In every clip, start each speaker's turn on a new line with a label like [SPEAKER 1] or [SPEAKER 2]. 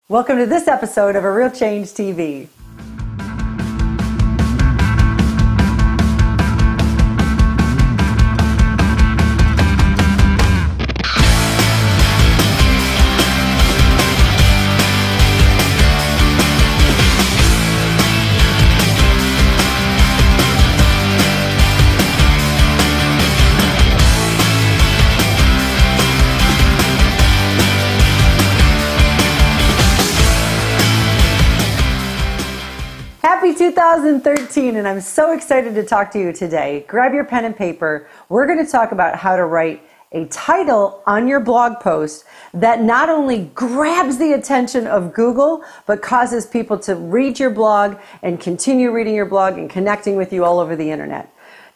[SPEAKER 1] Welcome to this episode of A Real Change TV. Happy 2013, and I'm so excited to talk to you today. Grab your pen and paper. We're going to talk about how to write a title on your blog post that not only grabs the attention of Google, but causes people to read your blog and continue reading your blog and connecting with you all over the internet.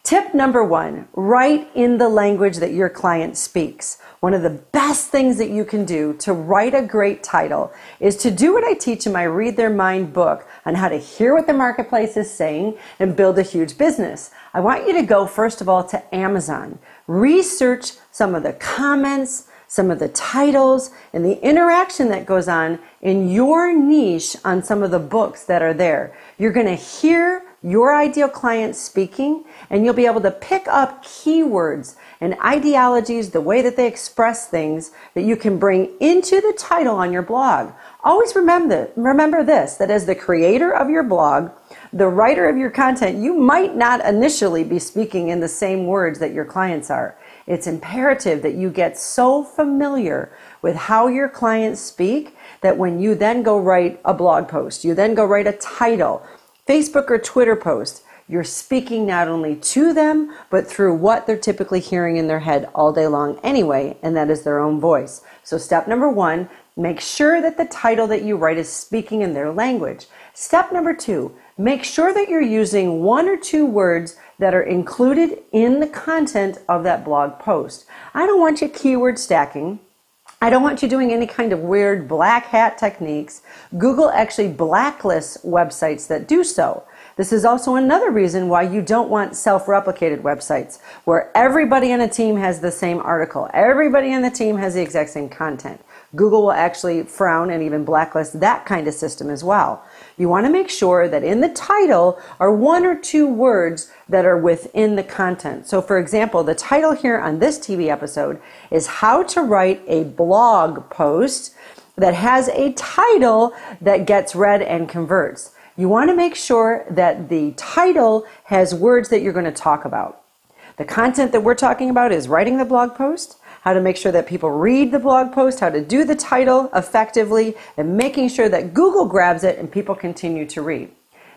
[SPEAKER 1] Tip number one, write in the language that your client speaks. One of the best things that you can do to write a great title is to do what I teach in my Read Their Mind book on how to hear what the marketplace is saying and build a huge business. I want you to go, first of all, to Amazon. Research some of the comments, some of the titles, and the interaction that goes on in your niche on some of the books that are there. You're going to hear your ideal client speaking, and you'll be able to pick up keywords and ideologies, the way that they express things that you can bring into the title on your blog. Always remember this, that as the creator of your blog, the writer of your content, you might not initially be speaking in the same words that your clients are. It's imperative that you get so familiar with how your clients speak that when you then go write a blog post, you then go write a title, Facebook or Twitter post, you're speaking not only to them, but through what they're typically hearing in their head all day long anyway, and that is their own voice. So step number one, make sure that the title that you write is speaking in their language. Step number two, make sure that you're using one or two words that are included in the content of that blog post. I don't want you keyword stacking. I don't want you doing any kind of weird black hat techniques. Google actually blacklists websites that do so. This is also another reason why you don't want self-replicated websites where everybody on a team has the same article. Everybody on the team has the exact same content. Google will actually frown and even blacklist that kind of system as well. You want to make sure that in the title are one or two words that are within the content. So for example, the title here on this TV episode is How to Write a Blog Post that has a title that gets read and converts. You want to make sure that the title has words that you're going to talk about. The content that we're talking about is writing the blog post, how to make sure that people read the blog post, how to do the title effectively, and making sure that Google grabs it and people continue to read.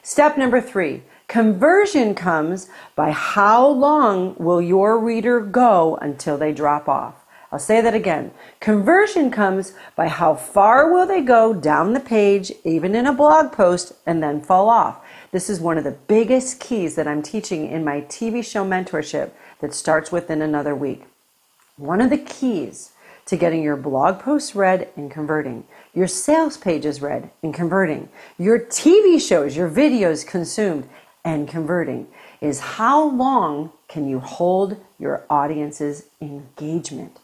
[SPEAKER 1] Step number three, conversion comes by how long will your reader go until they drop off. I'll say that again. Conversion comes by how far will they go down the page, even in a blog post, and then fall off. This is one of the biggest keys that I'm teaching in my TV show mentorship that starts within another week. One of the keys to getting your blog posts read and converting, your sales pages read and converting, your TV shows, your videos consumed and converting, is how long can you hold your audience's engagement.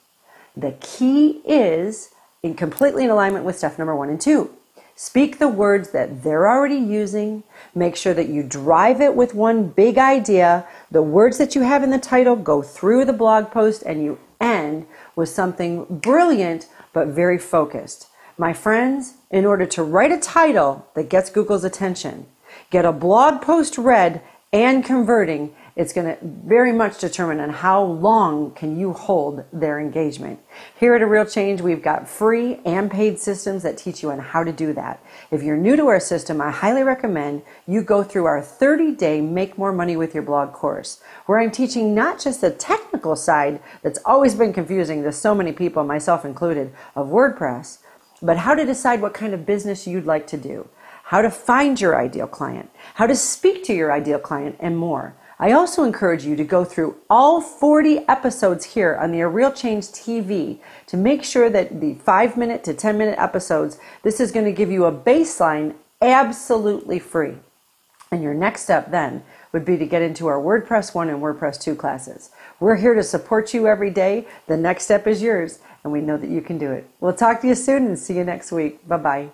[SPEAKER 1] The key is completely in alignment with step number 1 and 2. Speak the words that they're already using. Make sure that you drive it with one big idea. The words that you have in the title go through the blog post, and you end with something brilliant but very focused. My friends, in order to write a title that gets Google's attention, get a blog post read and converting, it's going to very much determine on how long can you hold their engagement. Here at A Real Change, we've got free and paid systems that teach you on how to do that. If you're new to our system, I highly recommend you go through our 30-day Make More Money with Your Blog course, where I'm teaching not just the technical side that's always been confusing to so many people, myself included, of WordPress, but how to decide what kind of business you'd like to do, how to find your ideal client, how to speak to your ideal client, and more. I also encourage you to go through all 40 episodes here on the A Real Change TV to make sure that the 5-minute to 10-minute episodes, this is going to give you a baseline absolutely free. And your next step then would be to get into our WordPress 1 and WordPress 2 classes. We're here to support you every day. The next step is yours, and we know that you can do it. We'll talk to you soon and see you next week. Bye-bye.